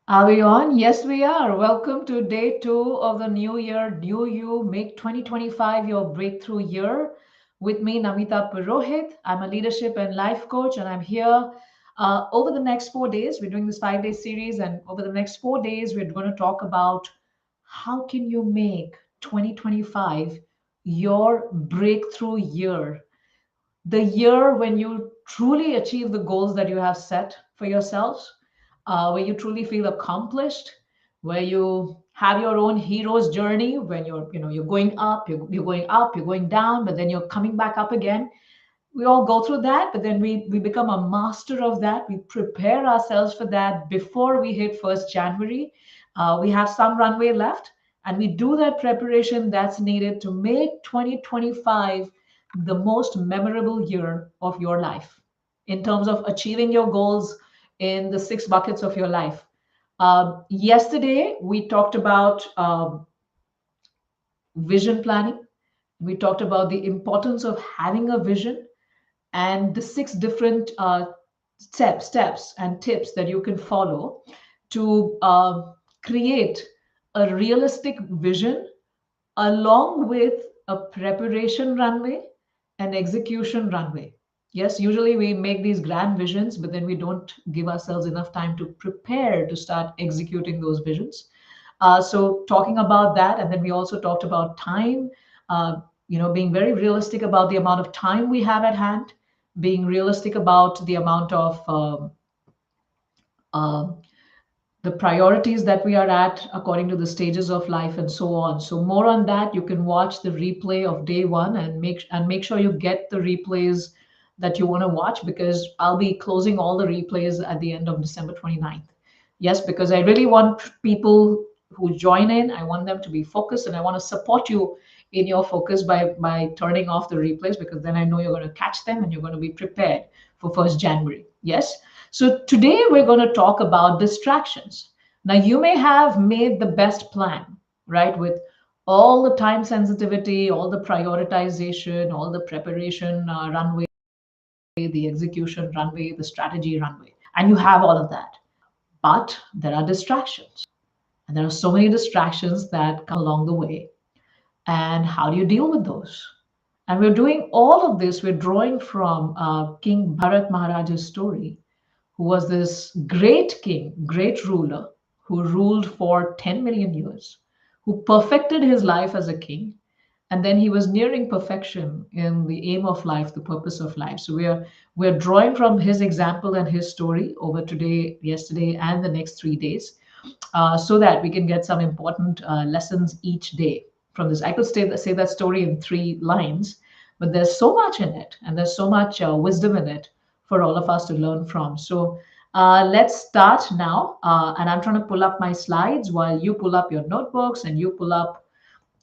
Are we on? Yes, we are. Welcome to day two of the new year. Do you make 2025 your breakthrough year? With me, Namita Purohit. I'm a leadership and life coach, and I'm here over the next 4 days. We're doing this 5 day series, and over the next 4 days, we're going to talk about how can you make 2025 your breakthrough year, the year when you truly achieve the goals that you have set for yourselves, where you truly feel accomplished, where you have your own hero's journey, when you're going up, you're going up, you're going down, but then you're coming back up again. We all go through that, but then we become a master of that. We prepare ourselves for that before we hit 1st January. We have some runway left, and we do that preparation that's needed to make 2025 the most memorable year of your life in terms of achieving your goals in the six buckets of your life. Yesterday, we talked about vision planning. We talked about the importance of having a vision and the six different steps and tips that you can follow to create a realistic vision along with a preparation runway and execution runway. Yes, usually we make these grand visions, but then we don't give ourselves enough time to prepare to start executing those visions. So talking about that, and then we also talked about time. Uh, being very realistic about the amount of time we have at hand, being realistic about the amount of uh, the priorities that we are at according to the stages of life and so on. So more on that, you can watch the replay of day one and make sure you get the replays that you want to watch, because I'll be closing all the replays at the end of December 29th. Yes, because I really want people who join in, I want them to be focused, and I want to support you in your focus by turning off the replays, because then I know you're going to catch them and you're going to be prepared for 1st January. Yes. So today we're going to talk about distractions. Now, you may have made the best plan, right? With all the time sensitivity, all the prioritization, all the preparation runway, the execution runway, the strategy runway, and you have all of that. But there are distractions, and there are so many distractions that come along the way. And how do you deal with those? And we're doing all of this, we're drawing from King Bharat Maharaj's story, who was this great king, great ruler, who ruled for 10 million years, who perfected his life as a king. And then he was nearing perfection in the aim of life, the purpose of life. So we're drawing from his example and his story over today, yesterday, and the next 3 days, so that we can get some important lessons each day from this. I could say that story in 3 lines, but there's so much in it, and there's so much wisdom in it for all of us to learn from. So let's start now. And I'm trying to pull up my slides while you pull up your notebooks and you pull up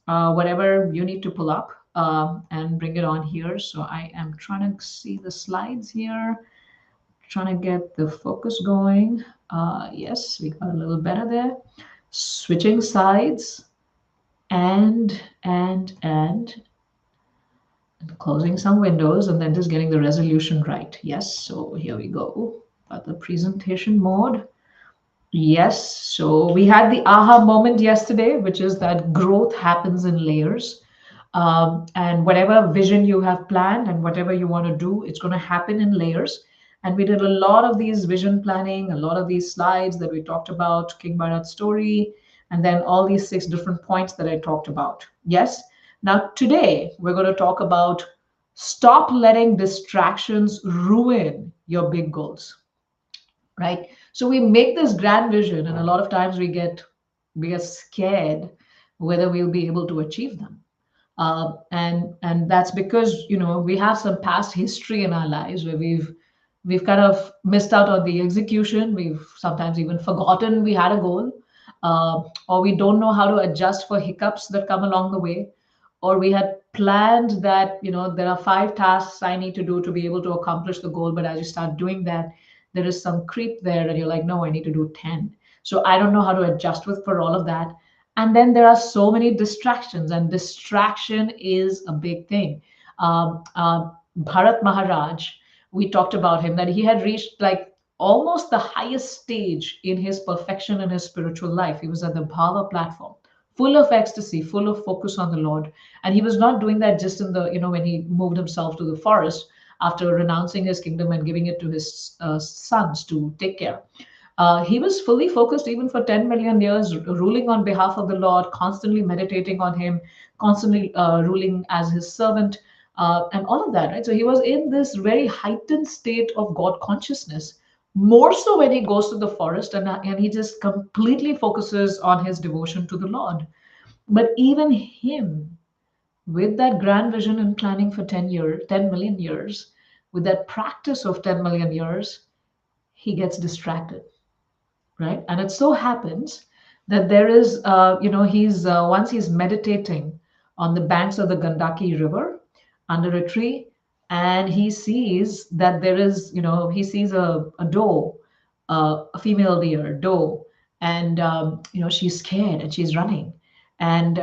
whatever you need to pull up and bring it on here. So I am trying to see the slides here, trying to get the focus going. Yes, we got a little better there. Switching sides and closing some windows, and then just getting the resolution right. Yes, so here we go. Got the presentation mode. Yes, so we had the aha moment yesterday, which is that growth happens in layers. And whatever vision you have planned and whatever you want to do, it's going to happen in layers. And we did a lot of these vision planning, a lot of these slides that we talked about, King Bharat's story, and then all these six different points that I talked about. Yes. Now, today, we're going to talk about stop letting distractions ruin your big goals, right? So we make this grand vision, and a lot of times we get scared whether we'll be able to achieve them. And that's because we have some past history in our lives where we've kind of missed out on the execution. We've sometimes even forgotten we had a goal, or we don't know how to adjust for hiccups that come along the way, or we had planned that there are 5 tasks I need to do to be able to accomplish the goal, but as you start doing that, there is some creep there, and you're like, no, I need to do 10. So I don't know how to adjust with for all of that. And then there are so many distractions, and distraction is a big thing. Bharat Maharaj, we talked about him, that he had reached like almost the highest stage in his perfection in his spiritual life. He was at the bhava platform, full of ecstasy, full of focus on the Lord. And he was not doing that just in the, when he moved himself to the forest after renouncing his kingdom and giving it to his sons to take care. He was fully focused even for 10 million years, ruling on behalf of the Lord, constantly meditating on Him, constantly ruling as His servant, and all of that, right? So he was in this very heightened state of God consciousness, more so when he goes to the forest and he just completely focuses on his devotion to the Lord. But even him, with that grand vision and planning for 10 million years, with that practice of 10 million years, he gets distracted, right? And it so happens that there is, he's once he's meditating on the banks of the Gandaki River under a tree, and he sees that there is, he sees a doe, a female deer, doe, and she's scared and she's running, and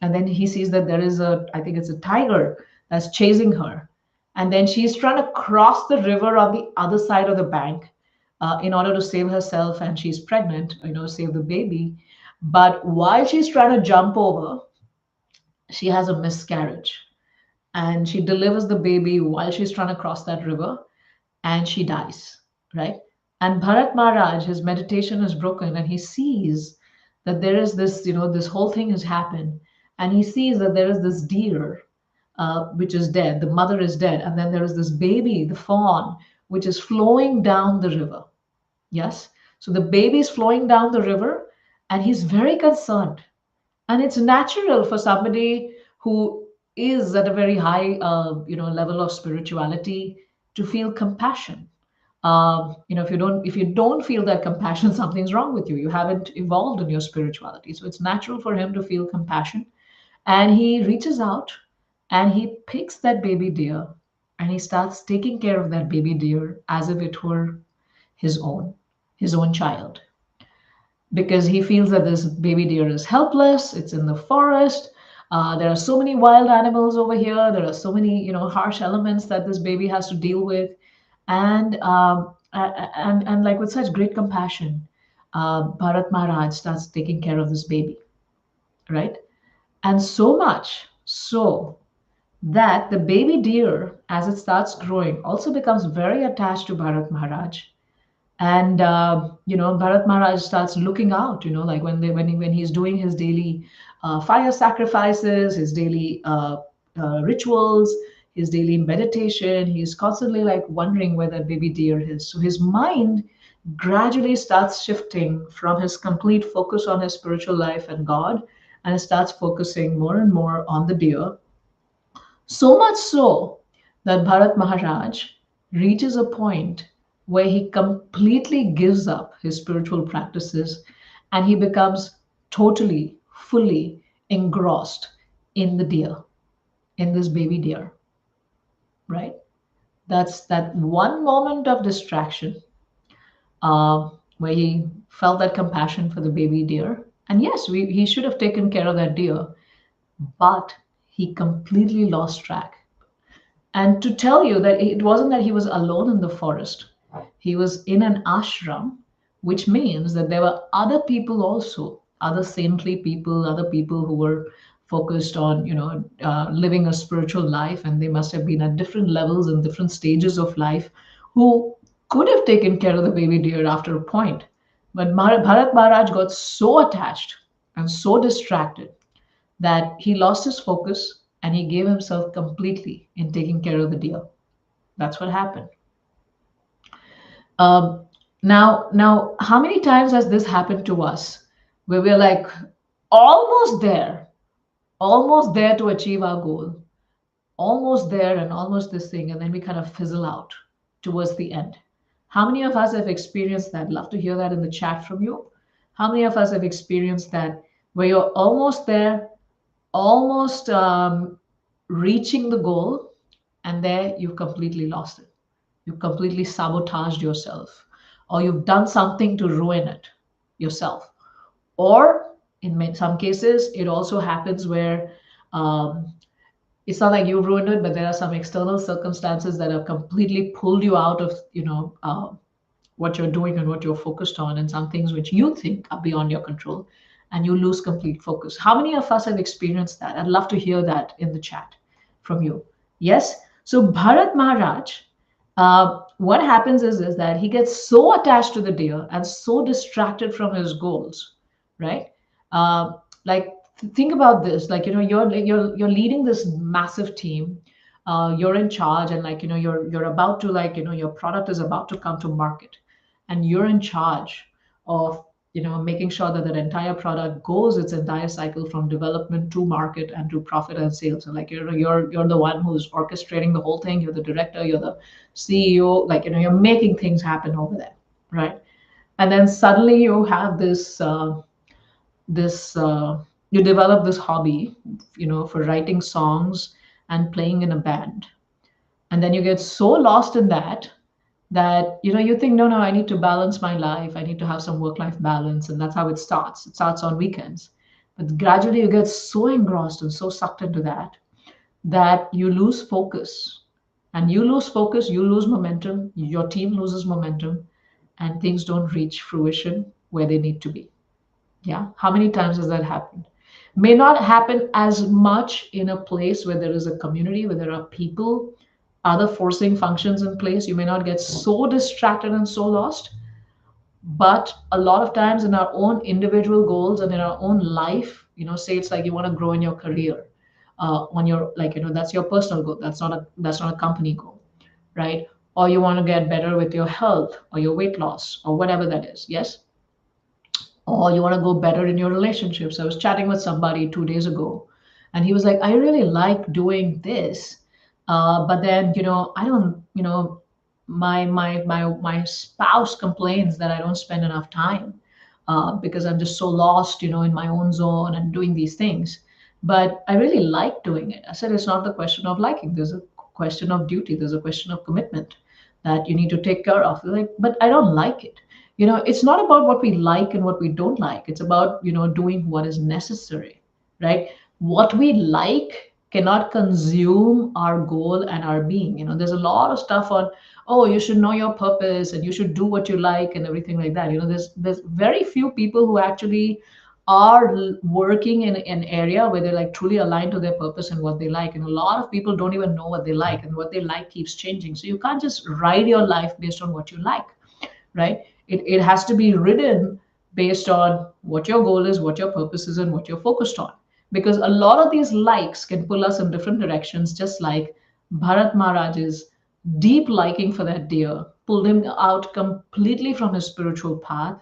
then he sees that there is I think it's a tiger that's chasing her, and then she's trying to cross the river on the other side of the bank in order to save herself, and she's pregnant, save the baby. But while she's trying to jump over, she has a miscarriage and she delivers the baby while she's trying to cross that river, and she dies, right? And Bharat Maharaj, his meditation is broken, and he sees that there is this, this whole thing has happened, and he sees that there is this deer, which is dead, the mother is dead, and then there is this baby, the fawn, which is flowing down the river. Yes. So the baby is flowing down the river and he's very concerned. And it's natural for somebody who is at a very high, level of spirituality to feel compassion. If you don't feel that compassion, something's wrong with you. You haven't evolved in your spirituality. So it's natural for him to feel compassion. And he reaches out and he picks that baby deer and he starts taking care of that baby deer as if it were his own, his own child, because he feels that this baby deer is helpless. It's in the forest. There are so many wild animals over here. There are so many, harsh elements that this baby has to deal with, and like with such great compassion, Bharat Maharaj starts taking care of this baby, right? And so much so that the baby deer, as it starts growing, also becomes very attached to Bharat Maharaj. And Bharat Maharaj starts looking out, like when he's doing his daily fire sacrifices, his daily rituals, his daily meditation. He's constantly like wondering where that baby deer is. So his mind gradually starts shifting from his complete focus on his spiritual life and God, and it starts focusing more and more on the deer. So much so that Bharat Maharaj reaches a point where he completely gives up his spiritual practices and he becomes totally, fully engrossed in the deer, in this baby deer, right? That's that one moment of distraction where he felt that compassion for the baby deer. And yes, he should have taken care of that deer, but he completely lost track. And to tell you that it wasn't that he was alone in the forest, he was in an ashram, which means that there were other people also, other saintly people, other people who were focused on, living a spiritual life, and they must have been at different levels and different stages of life, who could have taken care of the baby deer after a point. But Bharat Maharaj got so attached and so distracted that he lost his focus and he gave himself completely in taking care of the deer. That's what happened. Um, now, how many times has this happened to us where we're like almost there to achieve our goal, almost there and almost this thing, and then we kind of fizzle out towards the end? How many of us have experienced that? Love to hear that in the chat from you. How many of us have experienced that where you're almost there, almost reaching the goal, and there you've completely lost it. You've completely sabotaged yourself, or you've done something to ruin it yourself. Or in some cases, it also happens where um, it's not like you've ruined it, but there are some external circumstances that have completely pulled you out of, what you're doing and what you're focused on, and some things which you think are beyond your control, and you lose complete focus. How many of us have experienced that? I'd love to hear that in the chat from you. Yes. So Bharat Maharaj, what happens is that he gets so attached to the deer and so distracted from his goals, right? Uh, like think about this. Like you're leading this massive team. You're in charge, and like you're about to, like your product is about to come to market, and you're in charge of making sure that that entire product goes its entire cycle from development to market and to profit and sales. And like you're the one who's orchestrating the whole thing. You're the director, you're the CEO, like you're making things happen over there, right? And then suddenly you have this you develop this hobby, for writing songs and playing in a band. And then you get so lost in that you think, no, I need to balance my life, I need to have some work life balance. And that's how it starts on weekends. But gradually you get so engrossed and so sucked into that you lose focus. And you lose focus, you lose momentum, your team loses momentum, and things don't reach fruition where they need to be. Yeah. How many times has that happened? May not happen as much in a place where there is a community, where there are people, other forcing functions in place. You may not get so distracted and so lost. But a lot of times in our own individual goals and in our own life, say it's like you want to grow in your career, on your, like, that's your personal goal. That's not a company goal, right? Or you want to get better with your health or your weight loss or whatever that is. Yes. Or you want to go better in your relationships. I was chatting with somebody 2 days ago, and he was like, I really like doing this, but then I don't, my spouse complains that I don't spend enough time, because I'm just so lost, in my own zone and doing these things. But I really like doing it. I said, it's not the question of liking. There's a question of duty. There's a question of commitment that you need to take care of. They're like, but I don't like it. It's not about what we like and what we don't like. It's about doing what is necessary, right? What we like cannot consume our goal and our being. There's a lot of stuff on, oh, you should know your purpose and you should do what you like and everything like that. There's very few people who actually are working in an area where they're like truly aligned to their purpose and what they like. And a lot of people don't even know what they like, and what they like keeps changing. So you can't just ride your life based on what you like, right? It has to be written based on what your goal is, what your purpose is, and what you're focused on. Because a lot of these likes can pull us in different directions, just like Bharat Maharaj's deep liking for that deer pulled him out completely from his spiritual path.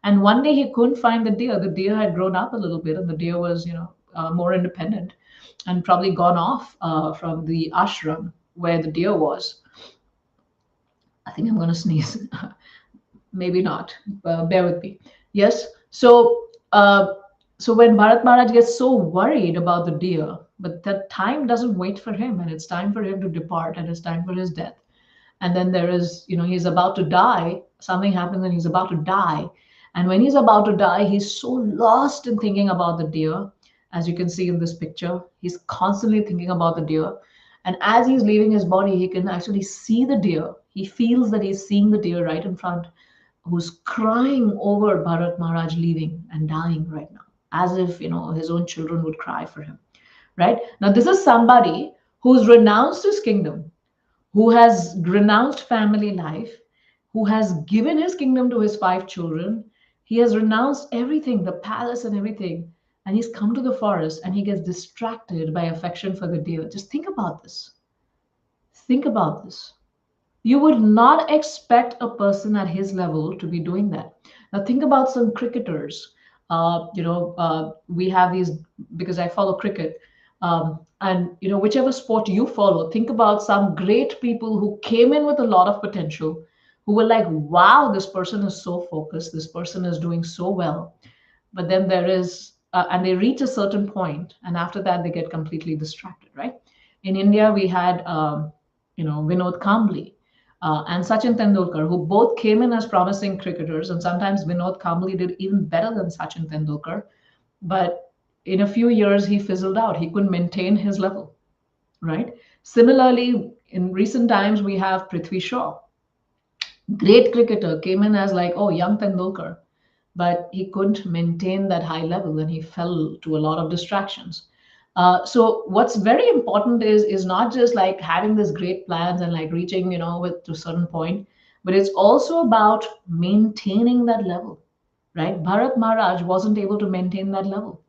And one day he couldn't find the deer. The deer had grown up a little bit, and the deer was, more independent and probably gone off from the ashram where the deer was. I think I'm going to sneeze. Maybe not. Bear with me. Yes. So when Bharat Maharaj gets so worried about the deer, but that time doesn't wait for him, and it's time for him to depart, and it's time for his death. And then there is, he's about to die. Something happens, and he's about to die. And when he's about to die, he's so lost in thinking about the deer. As you can see in this picture, he's constantly thinking about the deer. And as he's leaving his body, he can actually see the deer. He feels that he's seeing the deer right in front, who's crying over Bharat Maharaj leaving and dying right now, as if his own children would cry for him. Right now, this is somebody who's renounced his kingdom, who has renounced family life, who has given his kingdom to his 5 children. He has renounced everything, the palace and everything, and he's come to the forest and he gets distracted by affection for the deer. Just think about this. Think about this. You would not expect a person at his level to be doing that. Now, think about some cricketers. We have these, because I follow cricket. And whichever sport you follow, think about some great people who came in with a lot of potential, who were like, wow, this person is so focused, this person is doing so well. But then there is, and they reach a certain point, and after that, they get completely distracted, right? In India, we had, Vinod Kambli and Sachin Tendulkar, who both came in as promising cricketers. And sometimes Vinod Kambli did even better than Sachin Tendulkar. But in a few years, he fizzled out. He couldn't maintain his level, right? Similarly, in recent times, we have Prithvi Shaw. Great cricketer, came in as like, oh, young Tendulkar, but he couldn't maintain that high level and he fell to a lot of distractions. So what's very important is not just like having this great plans and like reaching, with to a certain point, but it's also about maintaining that level, right? Bharat Maharaj wasn't able to maintain that level.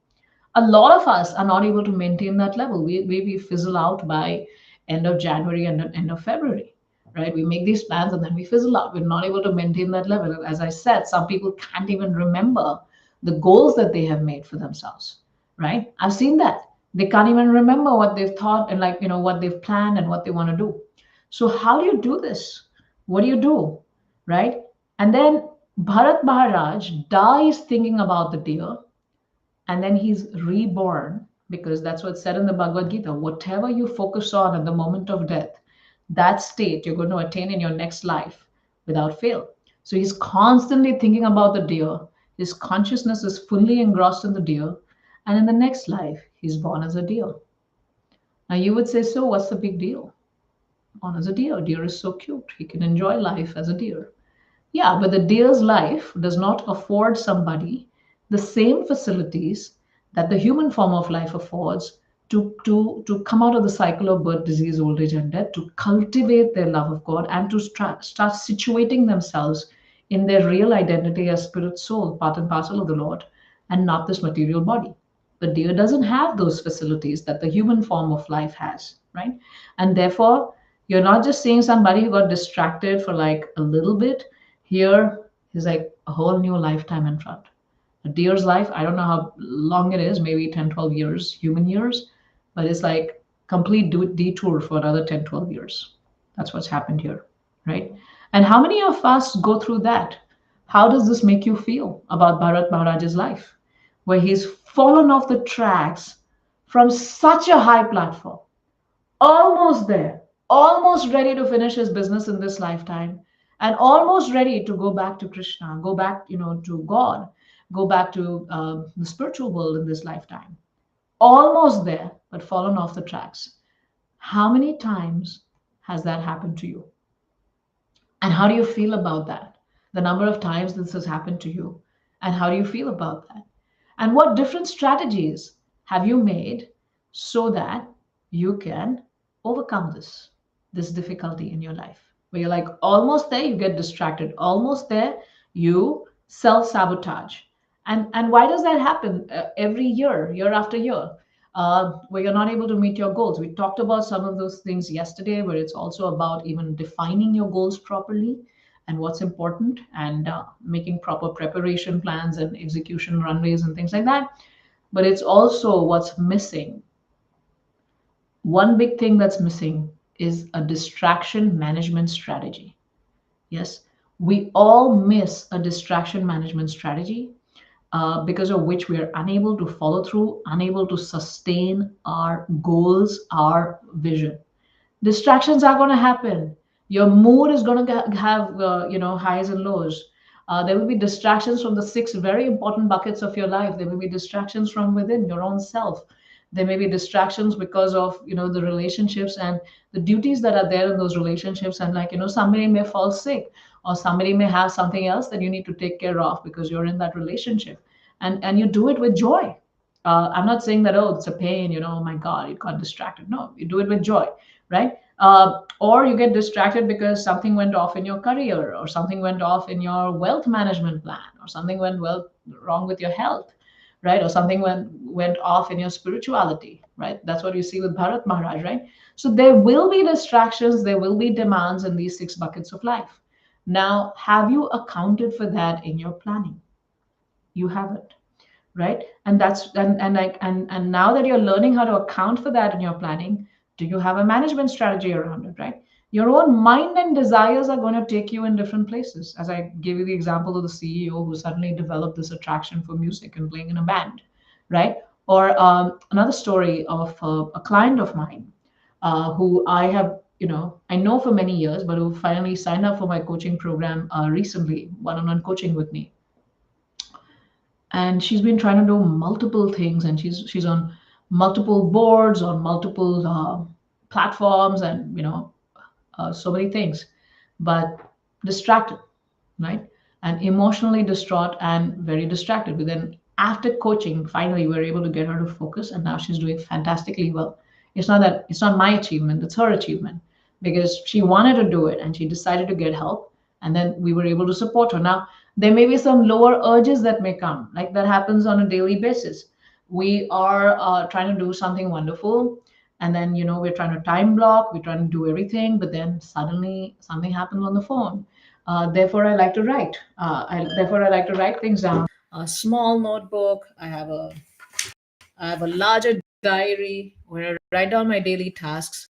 A lot of us are not able to maintain that level. We fizzle out by end of January and end of February, right? We make these plans and then we fizzle out. We're not able to maintain that level. And as I said, some people can't even remember the goals that they have made for themselves, right? I've seen that. They can't even remember what they've thought and like, what they've planned and what they want to do. So how do you do this? What do you do, right? And then Bharat Maharaj dies thinking about the deer, and then he's reborn, because that's what's said in the Bhagavad Gita. Whatever you focus on at the moment of death, that state you're going to attain in your next life without fail. So he's constantly thinking about the deer. His consciousness is fully engrossed in the deer, and in the next life he's born as a deer. Now you would say, so what's the big deal? Born as a deer, deer is so cute, he can enjoy life as a deer. Yeah, but the deer's life does not afford somebody the same facilities that the human form of life affords to come out of the cycle of birth, disease, old age, and death, to cultivate their love of God and to start situating themselves in their real identity as spirit, soul, part and parcel of the Lord, and not this material body. The deer doesn't have those facilities that the human form of life has, right? And therefore, you're not just seeing somebody who got distracted for like a little bit. Here is like a whole new lifetime in front. A deer's life, I don't know how long it is, maybe 10, 12 years, human years, but it's like complete detour for another 10, 12 years. That's what's happened here, right? And how many of us go through that? How does this make you feel about Bharat Maharaj's life, where he's fallen off the tracks from such a high platform, almost there, almost ready to finish his business in this lifetime, and almost ready to go back to Krishna, go back, to God, go back to the spiritual world in this lifetime. Almost there, but fallen off the tracks. How many times has that happened to you? And how do you feel about that? The number of times this has happened to you, and how do you feel about that? And what different strategies have you made so that you can overcome this difficulty in your life? Where you're like almost there, you get distracted. Almost there, you self-sabotage. And why does that happen every year, year after year? Where you're not able to meet your goals. We talked about some of those things yesterday, where it's also about even defining your goals properly and what's important, and making proper preparation plans and execution runways and things like that. But it's also what's missing. One big thing that's missing is a distraction management strategy. Yes, we all miss a distraction management strategy, because of which we are unable to follow through, unable to sustain our goals, our vision. Distractions are going to happen. Your mood is going to have highs and lows. There will be distractions from the six very important buckets of your life. There will be distractions from within your own self. There may be distractions because of the relationships and the duties that are there in those relationships, and like somebody may fall sick, or somebody may have something else that you need to take care of because you're in that relationship, and you do it with joy. I'm not saying that, oh, it's a pain, oh my God, you got distracted. No, you do it with joy, right? Or you get distracted because something went off in your career, or something went off in your wealth management plan, or something went wrong with your health, right? Or something went off in your spirituality, right? That's what you see with Bharat Maharaj, right? So there will be distractions, there will be demands in these six buckets of life. Now, have you accounted for that in your planning? You haven't, right? And now that you're learning how to account for that in your planning, do you have a management strategy around it, right? Your own mind and desires are going to take you in different places. As I gave you the example of the CEO who suddenly developed this attraction for music and playing in a band, right? Or another story of a client of mine, who I know for many years, but who finally signed up for my coaching program recently, one-on-one coaching with me. And she's been trying to do multiple things, and she's on multiple boards, on multiple platforms, and so many things. But distracted, right? And emotionally distraught and very distracted. But then after coaching, finally we were able to get her to focus, and now she's doing fantastically well. It's not my achievement, it's her achievement, because she wanted to do it and she decided to get help, and then we were able to support her. Now there may be some lower urges that may come, like that happens on a daily basis. We are trying to do something wonderful, and then we're trying to time block, we're trying to do everything, but then suddenly something happens on the phone. Therefore, I like to write. Therefore, I like to write things down. A small notebook. I have a larger diary where I write down my daily tasks.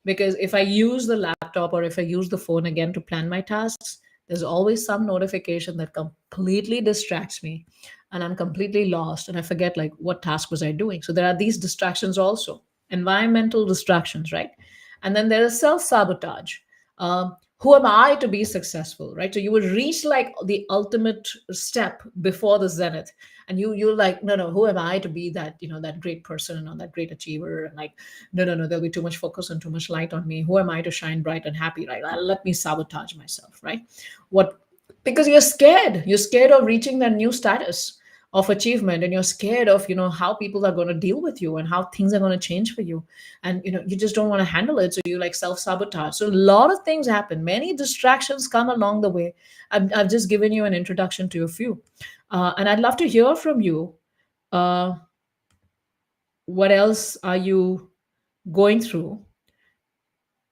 Because if I use the laptop or if I use the phone again to plan my tasks, there's always some notification that completely distracts me, and I'm completely lost and I forget like what task was I doing. So there are these distractions also, environmental distractions, right? And then there is self sabotage. Who am I to be successful, right? So you will reach like the ultimate step before the zenith, and you're like, no, no, who am I to be that, that great person or that great achiever? And like, no, no, no, there'll be too much focus and too much light on me. Who am I to shine bright and happy, right? Let me sabotage myself, right? What? Because you're scared of reaching that new status of achievement, and you're scared of how people are going to deal with you and how things are going to change for you, and you just don't want to handle it, so you like self-sabotage. So a lot of things happen, many distractions come along the way. I've just given you an introduction to a few, and I'd love to hear from you. uh, what else are you going through?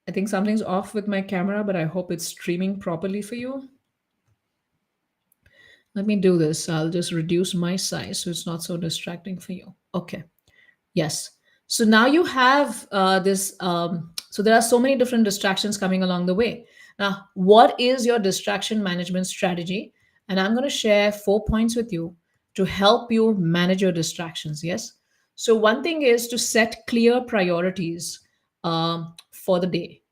I think something's off with my camera, but I hope it's streaming properly for you. Let me do this. I'll just reduce my size so it's not so distracting for you. Okay. Yes. So now you have this. So there are so many different distractions coming along the way. Now, what is your distraction management strategy? And I'm going to share 4 points with you to help you manage your distractions. Yes. So one thing is to set clear priorities for the day.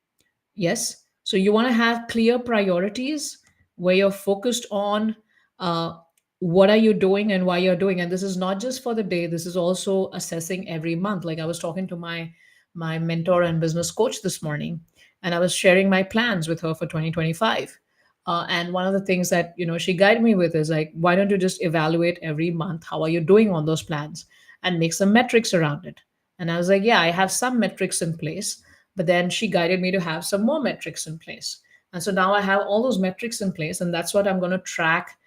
Yes. So you want to have clear priorities where you're focused on uh, what are you doing and why you're doing. And this is not just for the day. This is also assessing every month. Like I was talking to my mentor and business coach this morning, and I was sharing my plans with her for 2025. And one of the things that she guided me with is like, why don't you just evaluate every month? How are you doing on those plans, and make some metrics around it? And I was like, yeah, I have some metrics in place, but then she guided me to have some more metrics in place. And so now I have all those metrics in place, and that's what I'm going to track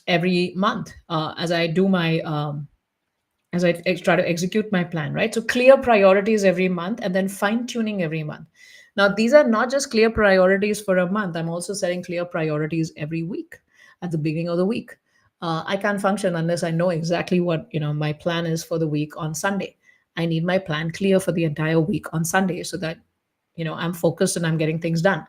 every month as I try to execute my plan, right? So clear priorities every month, and then fine tuning every month. Now, these are not just clear priorities for a month. I'm also setting clear priorities every week at the beginning of the week. I can't function unless I know exactly what my plan is for the week on Sunday. I need my plan clear for the entire week on Sunday so that I'm focused and I'm getting things done.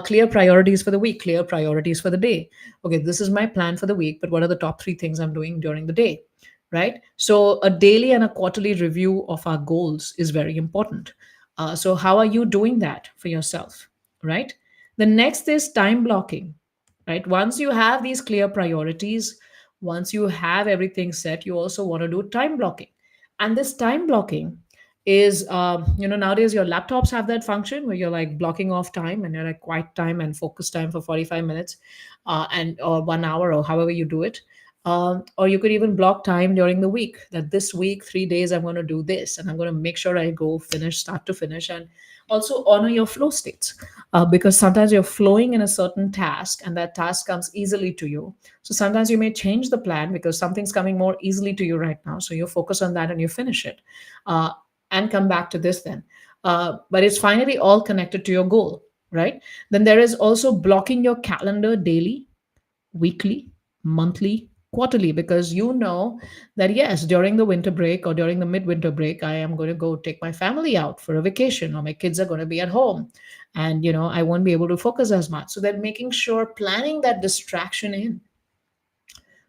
Clear priorities for the week, clear priorities for the day. Okay, this is my plan for the week, but what are the top 3 things I'm doing during the day? Right? So a daily and a quarterly review of our goals is very important. So how are you doing that for yourself? Right? The next is time blocking. Right? Once you have these clear priorities, once you have everything set, you also want to do time blocking. And this time blocking is nowadays your laptops have that function where you're like blocking off time, and you're like quiet time and focus time for 45 minutes, and or 1 hour, or however you do it. Or you could even block time during the week, that this week 3 days I'm going to do this, and I'm going to make sure I go finish start to finish. And also honor your flow states, because sometimes you're flowing in a certain task and that task comes easily to you. So sometimes you may change the plan because something's coming more easily to you right now, so you focus on that and you finish it, uh, and come back to this then. But it's finally all connected to your goal, right? Then there is also blocking your calendar daily, weekly, monthly, quarterly, because you know that yes, during the winter break or during the midwinter break, I am going to go take my family out for a vacation, or my kids are going to be at home, and I won't be able to focus as much. So then making sure planning that distraction in,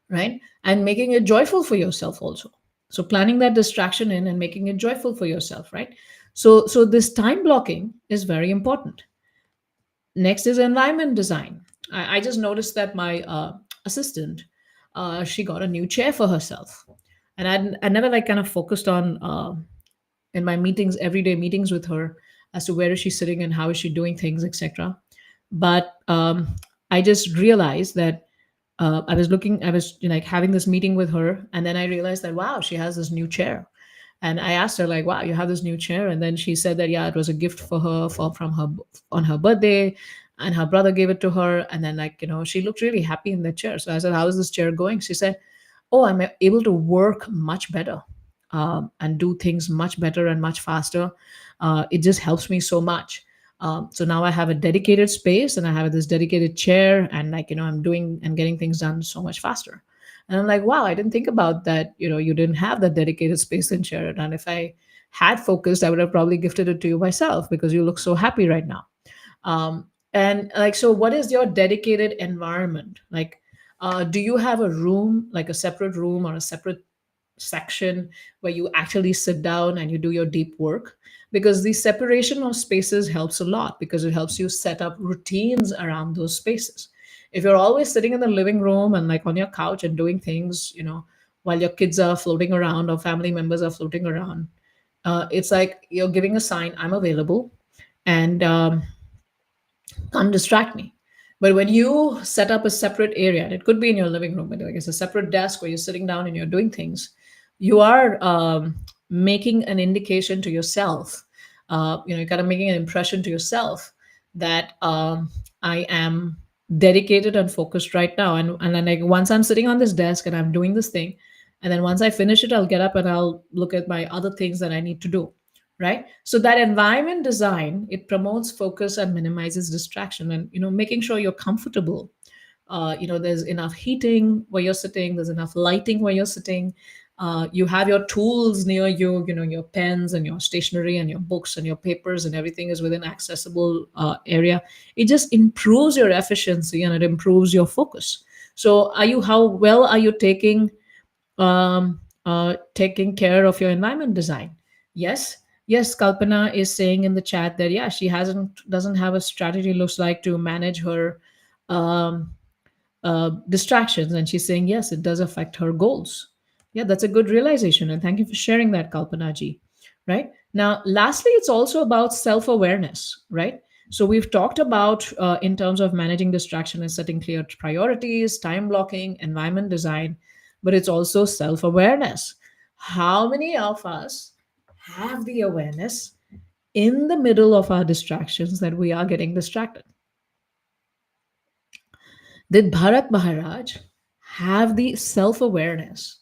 right? And making it joyful for yourself also. So planning that distraction in and making it joyful for yourself, right? So this time blocking is very important. Next is environment design. I just noticed that my assistant, she got a new chair for herself, and I never like kind of focused on in my meetings, everyday meetings with her, as to where is she sitting and how is she doing things, etc. But I just realized that I was, like, having this meeting with her, and then I realized that, wow, she has this new chair. And I asked her, like, wow, you have this new chair? And then she said that, yeah, it was a gift for her, from her, on her birthday, and her brother gave it to her. And then, like, she looked really happy in the chair. So I said, how is this chair going? She said, oh, I'm able to work much better, and do things much better and much faster. It just helps me so much. So now I have a dedicated space, and I have this dedicated chair, and, like, I'm doing and getting things done so much faster. And I'm like, wow, I didn't think about that. You didn't have that dedicated space and chair. And if I had focused, I would have probably gifted it to you myself, because you look so happy right now. And, like, so what is your dedicated environment like? Do you have a room, like a separate room or a separate section, where you actually sit down and you do your deep work? Because the separation of spaces helps a lot, because it helps you set up routines around those spaces. If you're always sitting in the living room and, like, on your couch and doing things, while your kids are floating around or family members are floating around, it's like you're giving a sign, I'm available, and can't distract me. But when you set up a separate area, and it could be in your living room, but, like, it's a separate desk where you're sitting down and you're doing things, you are making an indication to yourself. You're kind of making an impression to yourself that, I am dedicated and focused right now. And then, like, once I'm sitting on this desk and I'm doing this thing, and then once I finish it, I'll get up and I'll look at my other things that I need to do, right? So that environment design, it promotes focus and minimizes distraction, and, making sure you're comfortable. There's enough heating where you're sitting, there's enough lighting where you're sitting. You have your tools near you, your pens and your stationery and your books and your papers, and everything is within accessible area. It just improves your efficiency and it improves your focus. So how well are you taking care of your environment design? Yes. Yes, Kalpana is saying in the chat that, yeah, she hasn't doesn't have a strategy, looks like, to manage her um, distractions, and she's saying, yes, it does affect her goals. Yeah, that's a good realization, and thank you for sharing that, Kalpana ji. Right now, lastly, it's also about self-awareness, right? So we've talked about, in terms of managing distraction and setting clear priorities, time blocking, environment design, but it's also self-awareness. How many of us have the awareness in the middle of our distractions that we are getting distracted? Did Bharat Maharaj have the self awareness?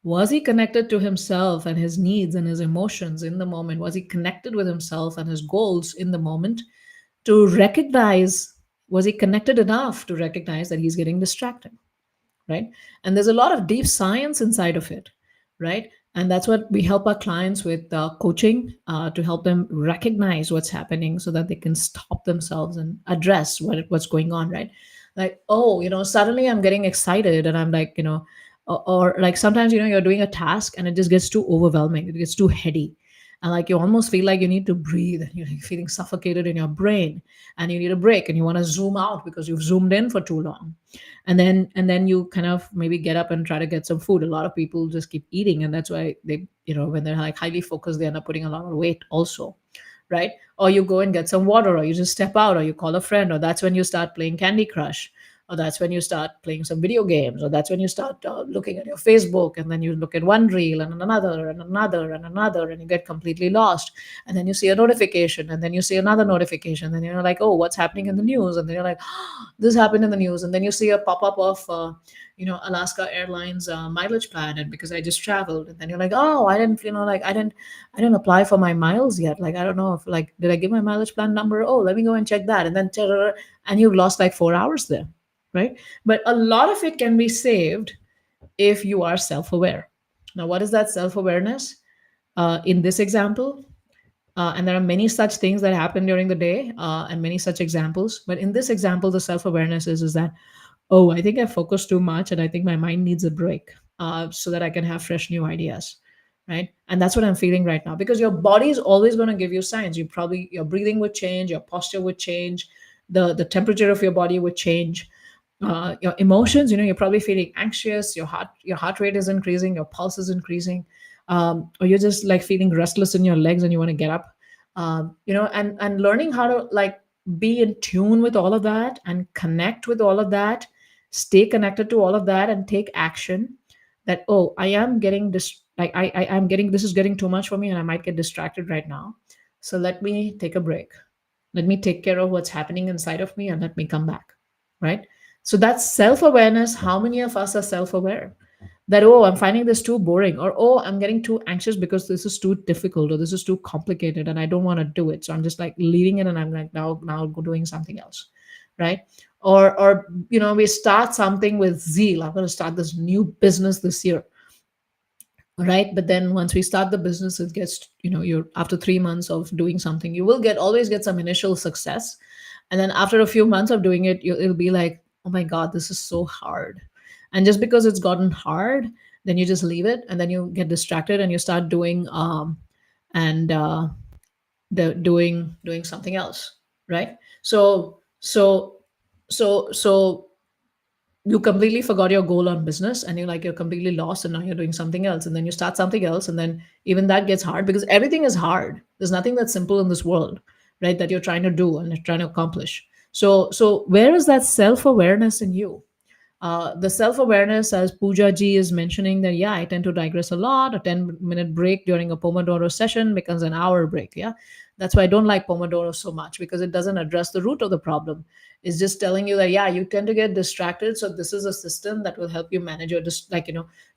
Was he connected to himself and his needs and his emotions in the moment? Was he connected with himself and his goals in the moment to recognize? Was he connected enough to recognize that he's getting distracted? Right? And there's a lot of deep science inside of it, right? And that's what we help our clients with, coaching, to help them recognize what's happening so that they can stop themselves and address what's going on, right? Like, oh, suddenly I'm getting excited and I'm like, or like sometimes, you're doing a task and it just gets too overwhelming, it gets too heady. And, like, you almost feel like you need to breathe, and you're, like, feeling suffocated in your brain, and you need a break, and you want to zoom out because you've zoomed in for too long. And then you kind of maybe get up and try to get some food. A lot of people just keep eating, and that's why they, when they're, like, highly focused, they end up putting a lot of weight also, right? Or you go and get some water, or you just step out, or you call a friend, or that's when you start playing Candy Crush, or that's when you start playing some video games, or that's when you start, looking at your Facebook, and then you look at one reel and another and another and another, and you get completely lost. And then you see a notification, and then you see another notification, and then you're like, oh, what's happening in the news? And then you're like, this happened in the news. And then you see a pop-up of, Alaska Airlines, mileage plan, and because I just traveled. And then you're like, oh, I didn't, like, I didn't apply for my miles yet. Like, I don't know if, like, did I give my mileage plan number? Oh, let me go and check that. And then, and you've lost like 4 hours there, right? But a lot of it can be saved if you are self-aware. Now, what is that self-awareness? In this example, and there are many such things that happen during the day, and many such examples. But in this example, the self-awareness is that, oh, I think I focused too much, and I think my mind needs a break, so that I can have fresh new ideas, right? And that's what I'm feeling right now, because your body is always going to give you signs. Your breathing would change, your posture would change, the temperature of your body would change, your emotions, you're probably feeling anxious, your heart rate is increasing, your pulse is increasing, or you're just like feeling restless in your legs and you want to get up, and learning how to, like, be in tune with all of that and connect with all of that, stay connected to all of that and take action. That, oh, I am getting this, like I'm getting, this is getting too much for me and I might get distracted right now. So let me take a break. Let me take care of what's happening inside of me and let me come back. Right? So that's self-awareness. How many of us are self-aware? That, oh, I'm finding this too boring, or oh, I'm getting too anxious because this is too difficult, or this is too complicated and I don't want to do it, so I'm just like leaving it and I'm like now go doing something else. Right? Or we start something with zeal. I'm going to start this new business this year. Right? But then once we start the business, it gets, you're after 3 months of doing something, you will get always get some initial success, and then after a few months of doing it, it'll be like, oh my god, this is so hard. And just because it's gotten hard, then you just leave it and then you get distracted and you start doing and the doing something else. Right? So you completely forgot your goal on business and you're completely lost, and now you're doing something else, and then you start something else, and then even that gets hard, because everything is hard. There's nothing that's simple in this world, right, that you're trying to do and you're trying to accomplish. So where is that self-awareness in you? The self awareness, as Pooja ji is mentioning, that yeah, I tend to digress a lot. A 10-minute break during a Pomodoro session becomes an hour break. Yeah, that's why I don't like Pomodoro so much, because it doesn't address the root of the problem. It's just telling you that yeah, you tend to get distracted. So this is a system that will help you manage your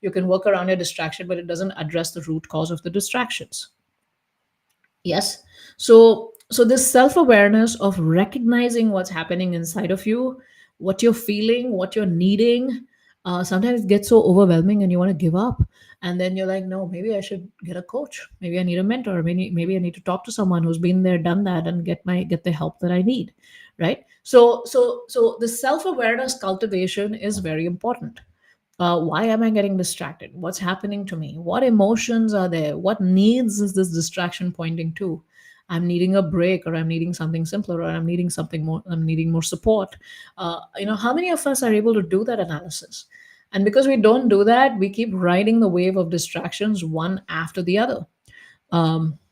you can work around your distraction, but it doesn't address the root cause of the distractions. Yes. So this self-awareness of recognizing what's happening inside of you, what you're feeling, what you're needing, sometimes it gets so overwhelming and you want to give up. And then you're like, no, maybe I should get a coach. Maybe I need a mentor. Maybe I need to talk to someone who's been there, done that, and get the help that I need. Right. So the self-awareness cultivation is very important. Why am I getting distracted? What's happening to me? What emotions are there? What needs is this distraction pointing to? I'm needing a break, or I'm needing something simpler, or I'm needing something more, I'm needing more support. How many of us are able to do that analysis? And because we don't do that, we keep riding the wave of distractions one after the other.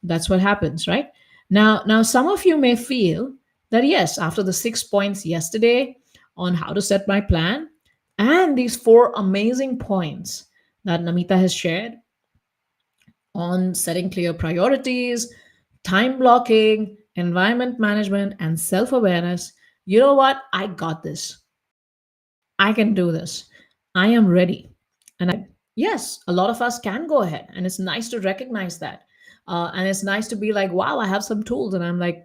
That's what happens, right? Now some of you may feel that yes, after the 6 points yesterday on how to set my plan, and these four amazing points that Namita has shared on setting clear priorities, time blocking, environment management, and self awareness, you know what? I got this. I can do this. I am ready. Yes, a lot of us can go ahead, and it's nice to recognize that. And it's nice to be like, wow, I have some tools, and I'm like,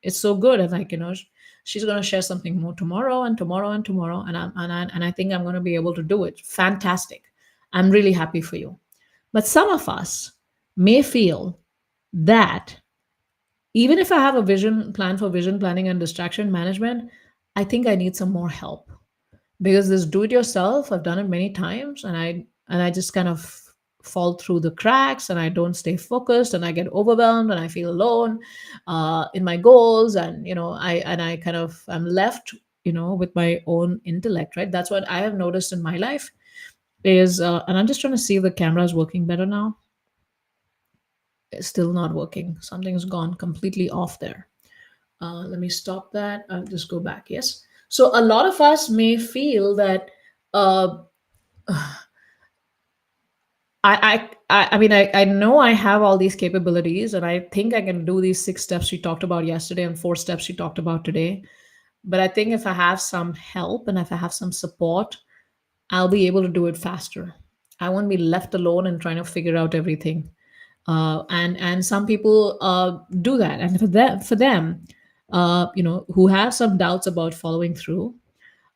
it's so good. And she's going to share something more tomorrow and tomorrow and tomorrow, and I think I'm going to be able to do it. Fantastic. I'm really happy for you. But some of us may feel that even if I have a vision plan for vision planning and distraction management, I think I need some more help, because this do it yourself, I've done it many times, and I just kind of fall through the cracks, and I don't stay focused, and I get overwhelmed, and I feel alone in my goals, and I kind of I'm left with my own intellect. Right? That's what I have noticed in my life is and I'm just trying to see if the camera is working better now. It's still not working. Something's gone completely off there. Let me stop that. I'll just go back. Yes. So a lot of us may feel that uh, I know I have all these capabilities, and I think I can do these 6 steps she talked about yesterday and 4 steps she talked about today. But I think if I have some help and if I have some support, I'll be able to do it faster. I won't be left alone and trying to figure out everything. And some people do that, and for them, who have some doubts about following through,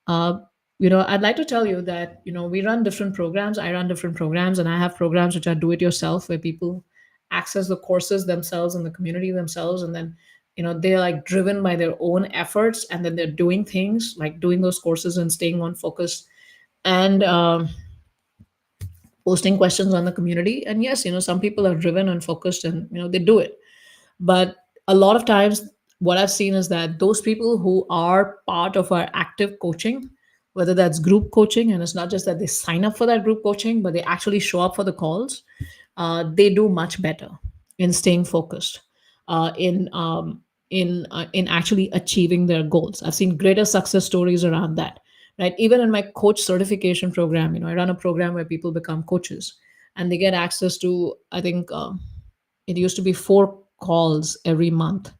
uh, I'd like to tell you that we run different programs. I run different programs, and I have programs which are do it yourself, where people access the courses themselves and the community themselves, and then they're like driven by their own efforts, and then they're doing things like doing those courses and staying on focus, and posting questions on the community. And yes, some people are driven and focused, and they do it. But a lot of times, what I've seen is that those people who are part of our active coaching, whether that's group coaching, and it's not just that they sign up for that group coaching, but they actually show up for the calls, they do much better in staying focused, in in actually achieving their goals. I've seen greater success stories around that, right? Even in my coach certification program, I run a program where people become coaches, and they get access to, I think, it used to be 4 calls every month,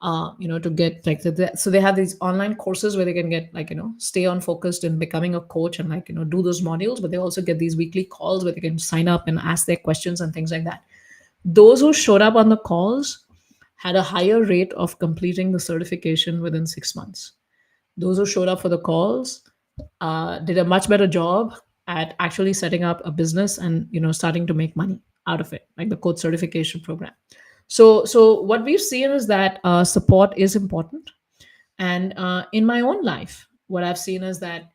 to get like so they have these online courses where they can get, like, stay on focused in becoming a coach and, like, do those modules, but they also get these weekly calls where they can sign up and ask their questions and things like that. Those who showed up on the calls had a higher rate of completing the certification within 6 months. Those who showed up for the calls did a much better job at actually setting up a business and, starting to make money out of it, like the coach certification program. So what we've seen is that support is important. And in my own life, what I've seen is that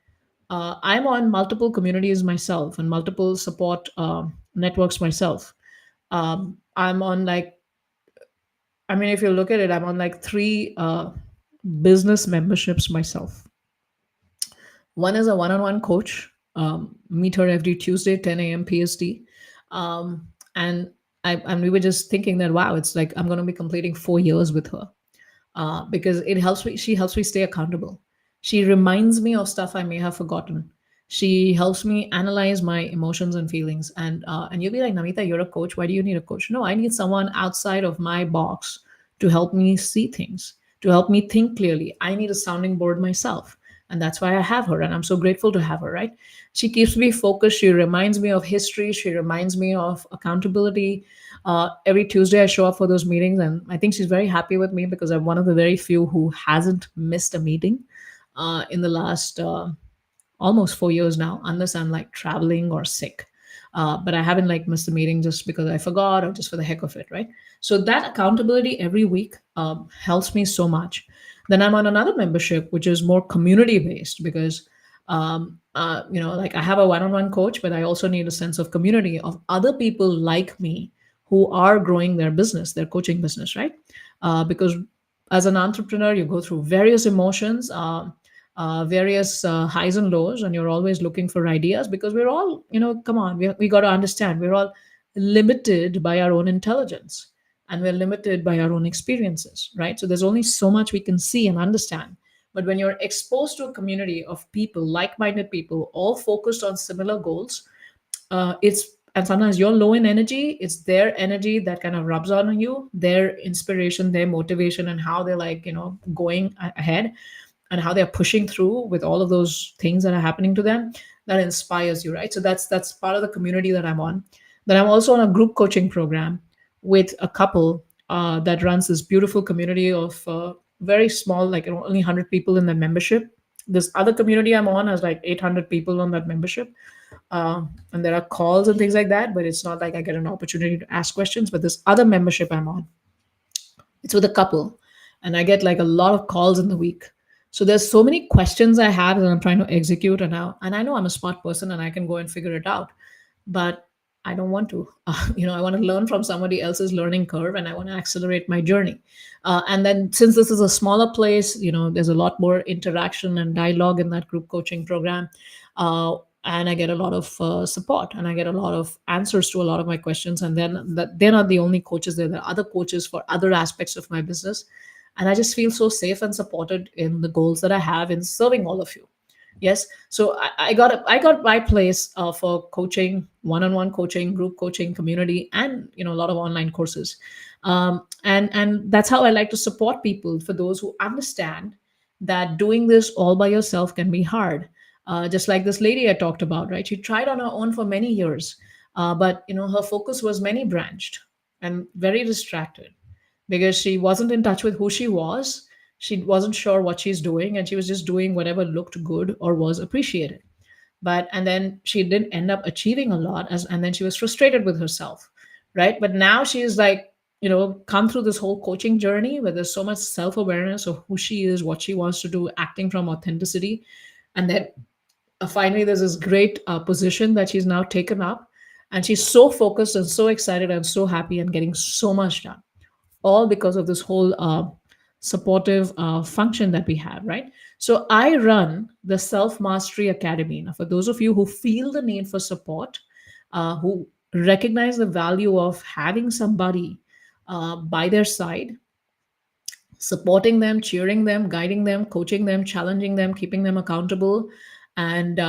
I'm on multiple communities myself and multiple support networks myself. I'm on, like, I mean, if you look at it, I'm on like 3 business memberships myself. One is a one-on-one coach. Meet her every Tuesday, 10 a.m. PST. And and we were just thinking that, wow, it's like I'm going to be completing 4 years with her, because it helps me. She helps me stay accountable. She reminds me of stuff I may have forgotten. She helps me analyze my emotions and feelings. And you'll be like, Namita, you're a coach. Why do you need a coach? No, I need someone outside of my box to help me see things, to help me think clearly. I need a sounding board myself. And that's why I have her. And I'm so grateful to have her, right? She keeps me focused. She reminds me of history. She reminds me of accountability. Every Tuesday, I show up for those meetings, and I think she's very happy with me because I'm one of the very few who hasn't missed a meeting in the last almost 4 years now, unless I'm like traveling or sick. But I haven't like missed a meeting just because I forgot or just for the heck of it, right? So that accountability every week helps me so much. Then I'm on another membership which is more community based because like I have a one-on-one coach, but I also need a sense of community of other people like me who are growing their business, their coaching business, right? Because as an entrepreneur, you go through various emotions, various highs and lows, and you're always looking for ideas because we're all, come on, we got to understand we're all limited by our own intelligence and we're limited by our own experiences, right? So there's only so much we can see and understand. But when you're exposed to a community of people, like minded people, all focused on similar goals, it's and sometimes you're low in energy, it's their energy that kind of rubs on you, their inspiration, their motivation, and how they're like, going ahead and how they're pushing through with all of those things that are happening to them, that inspires you, right? So that's part of the community that I'm on. Then I'm also on a group coaching program with a couple that runs this beautiful community of very small, like, only 100 people in the membership. This other community I'm on has like 800 people on that membership. And there are calls and things like that, but it's not like I get an opportunity to ask questions. But this other membership I'm on, it's with a couple, and I get like a lot of calls in the week. So there's so many questions I have that I'm trying to execute, and I know I'm a smart person and I can go and figure it out, but I don't want to. I want to learn from somebody else's learning curve, and I want to accelerate my journey. And then since this is a smaller place, there's a lot more interaction and dialogue in that group coaching program. And I get a lot of support, and I get a lot of answers to a lot of my questions. And then they're not the only coaches; there are other coaches for other aspects of my business, and I just feel so safe and supported in the goals that I have in serving all of you. Yes, so I got my place for coaching, one-on-one coaching, group coaching, community, and a lot of online courses. And that's how I like to support people, for those who understand that doing this all by yourself can be hard. Just like this lady I talked about, right? She tried on her own for many years, but her focus was many branched and very distracted because she wasn't in touch with who she was. She wasn't sure what she's doing, and she was just doing whatever looked good or was appreciated. And then she didn't end up achieving a lot, and then she was frustrated with herself, right? But now she's like, come through this whole coaching journey where there's so much self-awareness of who she is, what she wants to do, acting from authenticity. And then finally there's this great position that she's now taken up, and she's so focused and so excited and so happy and getting so much done, all because of this whole supportive function that we have, right? So I run the Self Mastery Academy. Now, for those of you who feel the need for support, who recognize the value of having somebody by their side supporting them, cheering them, guiding them, coaching them, challenging them, keeping them accountable, and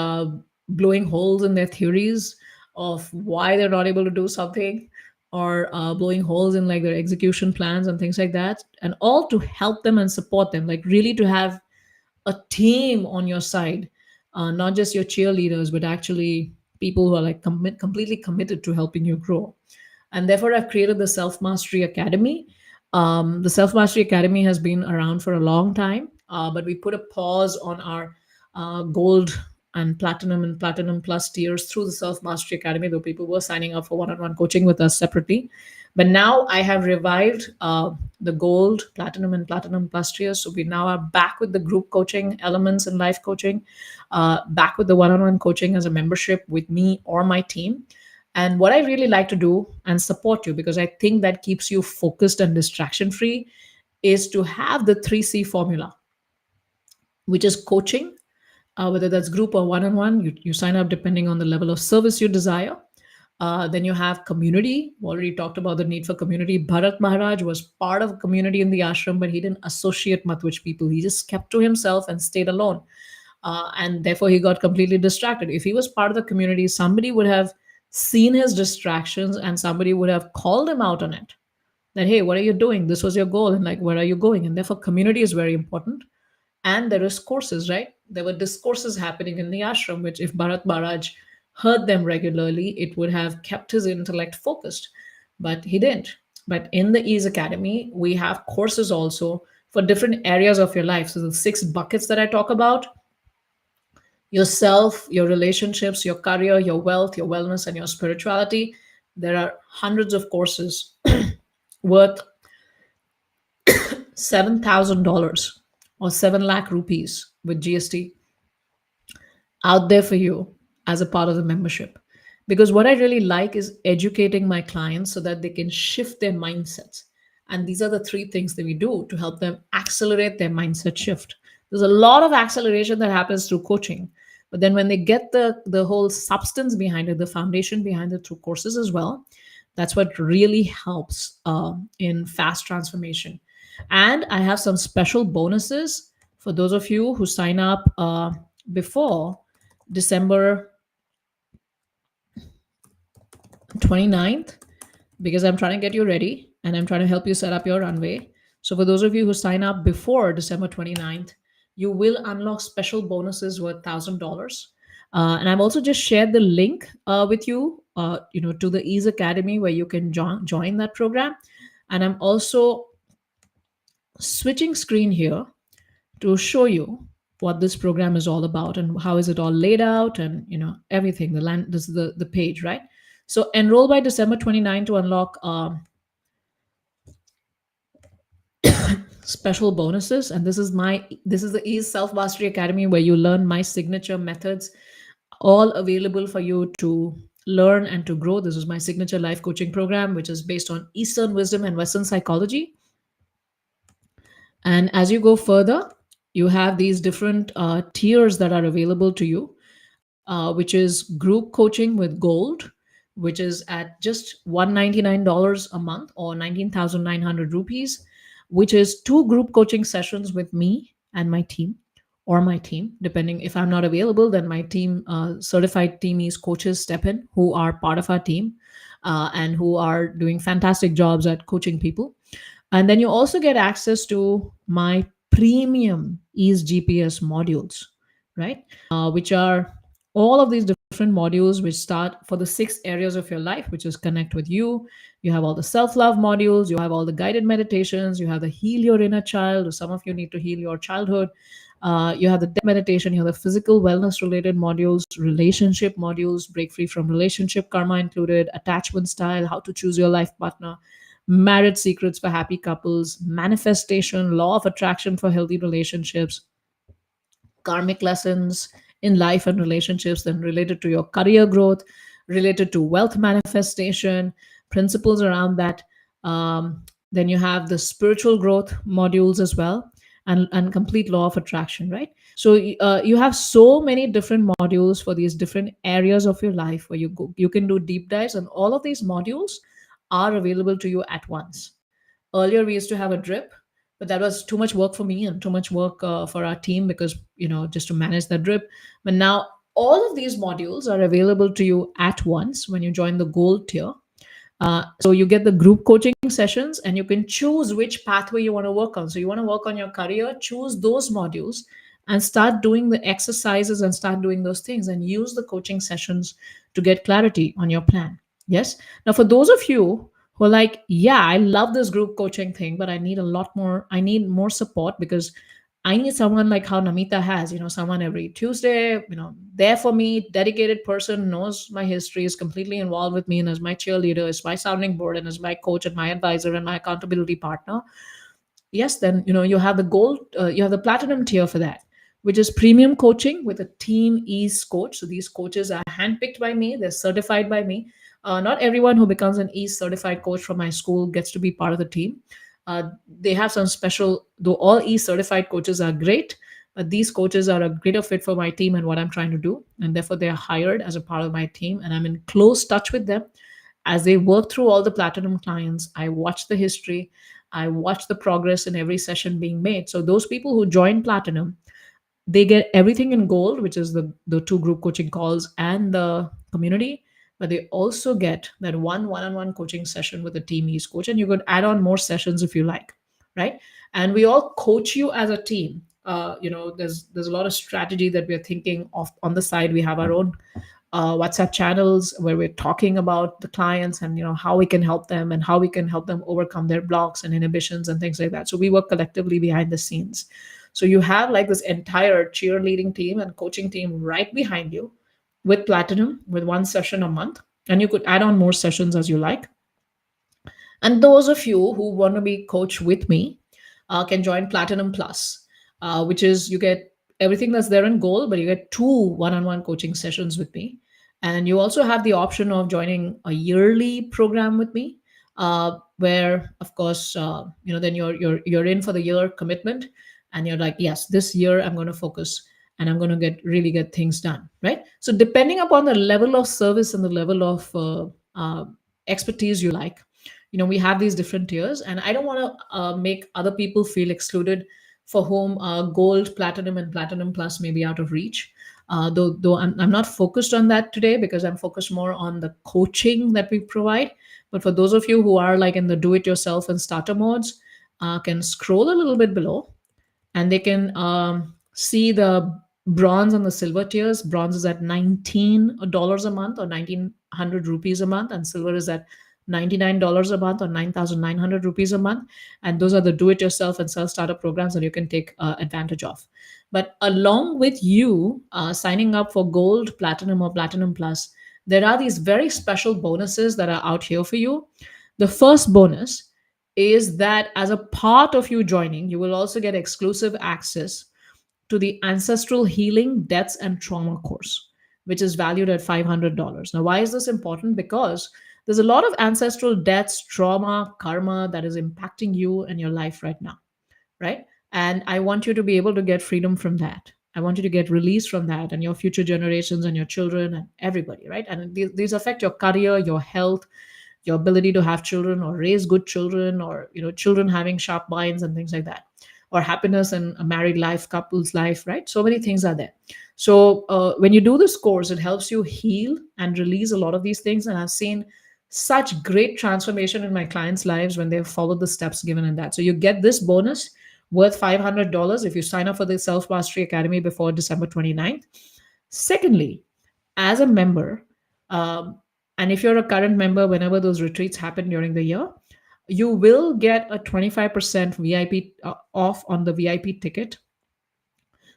blowing holes in their theories of why they're not able to do something, or blowing holes in like their execution plans and things like that, and all to help them and support them, like really to have a team on your side, not just your cheerleaders, but actually people who are like completely committed to helping you grow. And therefore I've created the Self Mastery Academy. The Self Mastery Academy has been around for a long time, but we put a pause on our gold and platinum plus tiers through the Self Mastery Academy, though people were signing up for one-on-one coaching with us separately. But now I have revived the gold, platinum, and platinum plus tiers. So we now are back with the group coaching elements and life coaching, back with the one-on-one coaching as a membership with me or my team. And what I really like to do and support you, because I think that keeps you focused and distraction free, is to have the 3C formula, which is coaching, whether that's group or one on one. You sign up depending on the level of service you desire. Then you have community. We already talked about the need for community. Bharat Maharaj was part of a community in the ashram, but he didn't associate much with people. He just kept to himself and stayed alone. And therefore, he got completely distracted. If he was part of the community, somebody would have seen his distractions and somebody would have called him out on it, that, hey, what are you doing? This was your goal. And like, where are you going? And therefore, community is very important. And there is courses, right? There were discourses happening in the ashram, which if Bharat Maharaj heard them regularly, it would have kept his intellect focused. But he didn't. But in the Ease Academy, we have courses also for different areas of your life. So the 6 buckets that I talk about: yourself, your relationships, your career, your wealth, your wellness, and your spirituality. There are hundreds of courses worth $7,000 or 7 lakh rupees with GST out there for you as a part of the membership. Because what I really like is educating my clients so that they can shift their mindsets. And these are the 3 things that we do to help them accelerate their mindset shift. There's a lot of acceleration that happens through coaching. But then when they get the whole substance behind it, the foundation behind it through courses as well, that's what really helps in fast transformation. And I have some special bonuses for those of you who sign up before December 29th, because I'm trying to get you ready and I'm trying to help you set up your runway. So, for those of you who sign up before December 29th, you will unlock special bonuses worth $1,000. And I've also just shared the link with you, to the Ease Academy where you can join that program. And I'm also switching screen here to show you what this program is all about and how is it all laid out, and everything. This is the page, right? So enroll by December 29 to unlock special bonuses. And this is the Ease Self Mastery Academy, where you learn my signature methods, all available for you to learn and to grow. This is my signature life coaching program, which is based on Eastern wisdom and Western psychology. And as you go further, you have these different tiers that are available to you, which is group coaching with gold, which is at just $199 a month or 19,900 rupees, which is 2 group coaching sessions with me and my team, or my team, depending. If I'm not available, then my team, certified teamies, coaches step in, who are part of our team and who are doing fantastic jobs at coaching people. And then you also get access to my premium Ease GPS modules, right? Which are all of these different modules, which start for the 6 areas of your life, which is connect with you. You have all the self love modules, you have all the guided meditations, you have the heal your inner child, or some of you need to heal your childhood. You have the depth meditation, you have the physical wellness related modules, relationship modules, break free from relationship karma included, attachment style, how to choose your life partner, marriage secrets for happy couples, manifestation, law of attraction for healthy relationships, karmic lessons in life and relationships, then related to your career growth, related to wealth manifestation, principles around that. Then you have the spiritual growth modules as well, and complete law of attraction, right? So you have so many different modules for these different areas of your life where you can do deep dives, and all of these modules are available to you at once. Earlier, we used to have a drip, but that was too much work for me and too much work for our team, because just to manage that drip. But now all of these modules are available to you at once when you join the gold tier. So you get the group coaching sessions, and you can choose which pathway you want to work on. So you want to work on your career, choose those modules and start doing the exercises and start doing those things, and use the coaching sessions to get clarity on your plan. Yes. Now, for those of you who are like, yeah, I love this group coaching thing, but I need more support, because I need someone like how Namita has, someone every Tuesday, there for me, dedicated person, knows my history, is completely involved with me, and is my cheerleader, is my sounding board, and is my coach and my advisor and my accountability partner. Yes, then you have the gold, you have the platinum tier for that, which is premium coaching with a team ease coach. So these coaches are handpicked by me, they're certified by me. Not everyone who becomes an ease certified coach from my school gets to be part of the team. They have some special, though all ease certified coaches are great, but these coaches are a greater fit for my team and what I'm trying to do, and therefore they are hired as a part of my team, and I'm in close touch with them as they work through all the platinum clients. I watch the history, I watch the progress in every session being made. So those people who join platinum, they get everything in gold, which is the two group coaching calls and the community, but they also get that one-on-one coaching session with a team ease coach, and you could add on more sessions if you like, right? And we all coach you as a team. There's a lot of strategy that we're thinking of on the side. We have our own WhatsApp channels where we're talking about the clients, and how we can help them, and how we can help them overcome their blocks and inhibitions and things like that. So we work collectively behind the scenes. So you have like this entire cheerleading team and coaching team right behind you with platinum, with one session a month, and you could add on more sessions as you like. And those of you who want to be coached with me can join Platinum Plus, which is you get everything that's there in gold, but you get two one-on-one coaching sessions with me. And you also have the option of joining a yearly program with me, where, of course, then you're in for the year commitment, and you're like, yes, this year I'm going to focus and I'm going to get things done, right? So depending upon the level of service and the level of expertise you like, we have these different tiers, and I don't want to make other people feel excluded for whom gold, platinum, and platinum plus may be out of reach. Though I'm not focused on that today, because I'm focused more on the coaching that we provide. But for those of you who are like in the do it yourself and starter modes, can scroll a little bit below, and they can see the bronze and the silver tiers. Bronze is at $19 a month, or 1900 rupees a month, and silver is at $99 a month, or 9,900 rupees a month. And those are the do it yourself and self startup programs that you can take advantage of. But along with you signing up for gold, platinum, or platinum plus, there are these very special bonuses that are out here for you. The first bonus is that as a part of you joining, you will also get exclusive access to the Ancestral Healing, Deaths, and Trauma course, which is valued at $500. Now, why is this important? Because there's a lot of ancestral deaths, trauma, karma that is impacting you and your life right now, right? And I want you to be able to get freedom from that. I want you to get release from that, and your future generations and your children and everybody, right? And these affect your career, your health, your ability to have children or raise good children, or children having sharp minds and things like that, or happiness in a married life, couple's life, right? So many things are there. So when you do this course, it helps you heal and release a lot of these things, and I've seen such great transformation in my clients' lives when they've followed the steps given in that. So you get this bonus worth $500 if you sign up for the Self Mastery Academy before December 29th. Secondly, as a member, um, and if you're a current member, whenever those retreats happen during the year, you will get a 25% VIP off on the VIP ticket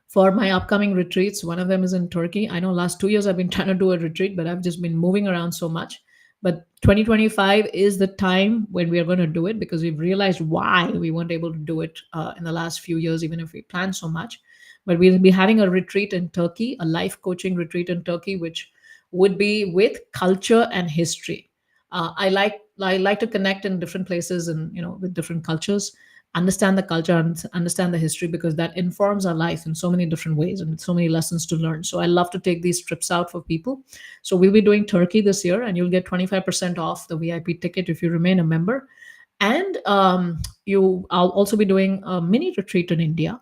for my upcoming retreats. One of them is in Turkey. I know last 2 years I've been trying to do a retreat, but I've just been moving around so much. But 2025 is the time when we are going to do it, because we've realized why we weren't able to do it in the last few years, even if we planned so much. But we'll be having a retreat in Turkey, a life coaching retreat in Turkey, which would be with culture and history. I like to connect in different places and with different cultures, understand the culture and understand the history, because that informs our life in so many different ways and so many lessons to learn. So I love to take these trips out for people. So we'll be doing Turkey this year, and you'll get 25% off the VIP ticket if you remain a member. And I'll also be doing a mini retreat in India,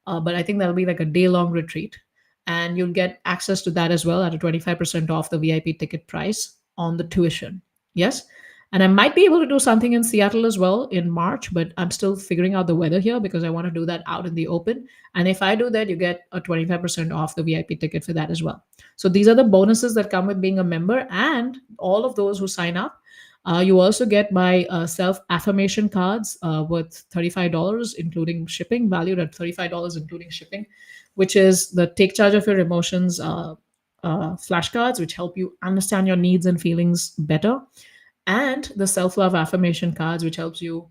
but I think that'll be like a day long retreat. And you'll get access to that as well at a 25% off the VIP ticket price on the tuition. Yes. And I might be able to do something in Seattle as well in March, but I'm still figuring out the weather here because I want to do that out in the open. And if I do that, you get a 25% off the VIP ticket for that as well. So these are the bonuses that come with being a member. And all of those who sign up, you also get my self affirmation cards worth $35, including shipping, valued at $35, including shipping, which is the Take Charge of Your Emotions flashcards, which help you understand your needs and feelings better, and the self love affirmation cards, which helps you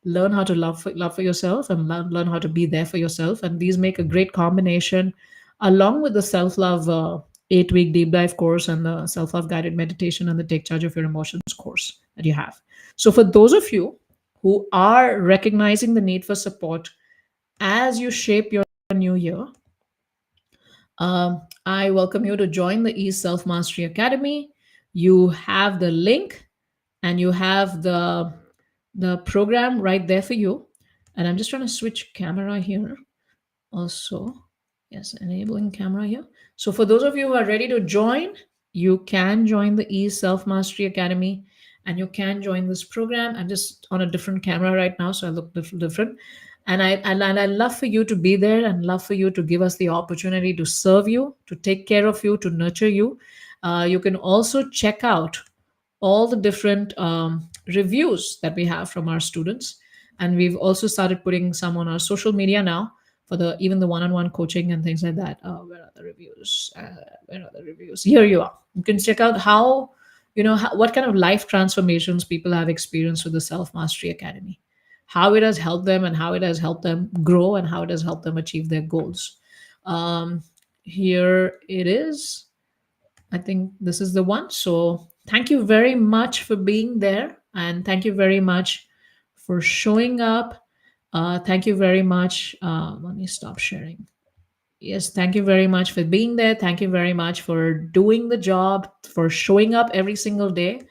learn how to love for yourself and learn how to be there for yourself. And these make a great combination along with the self love 8-week deep dive course and the self love guided meditation and the Take Charge of Your Emotions course that you have. So, for those of you who are recognizing the need for support as you shape your new year, I welcome you to join the E Self Mastery Academy. You have the link and you have the program right there for you. And I'm just trying to switch camera here also. Yes, enabling camera here. So for those of you who are ready to join, you can join the E Self Mastery Academy and you can join this program. I'm just on a different camera right now, so I look different. And I love for you to be there and love for you to give us the opportunity to serve you, to take care of you, to nurture you. You can also check out all the different reviews that we have from our students, and we've also started putting some on our social media now for the even the one-on-one coaching and things like that. Where are the reviews? Where are the reviews? Here you are. You can check out how, what kind of life transformations people have experienced with the Self Mastery Academy, how it has helped them and how it has helped them grow and how it has helped them achieve their goals. um, Here it is. I think this is the one. So thank you very much for being there. And thank you very much for showing up. Thank you very much. Let me stop sharing. Yes, thank you very much for being there. Thank you very much for doing the job, for showing up every single day.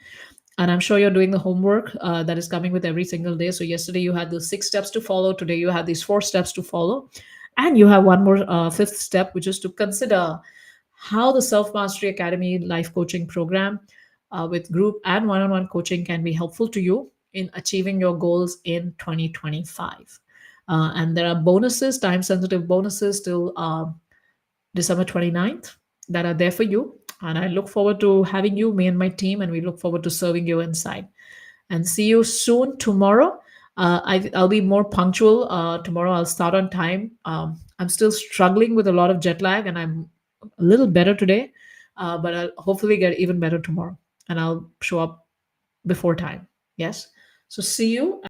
And I'm sure you're doing the homework that is coming with every single day. So yesterday you had the 6 steps to follow. Today you have these 4 steps to follow. And you have one more fifth step, which is to consider how the Self Mastery Academy life coaching program with group and one on one coaching can be helpful to you in achieving your goals in 2025. And there are bonuses, time sensitive bonuses till December 29th that are there for you. And I look forward to having you, me and my team, and we look forward to serving you inside. And see you soon tomorrow. I'll be more punctual tomorrow. I'll start on time. I'm still struggling with a lot of jet lag, and I'm a little better today, but I'll hopefully get even better tomorrow. And I'll show up before time. Yes. So see you.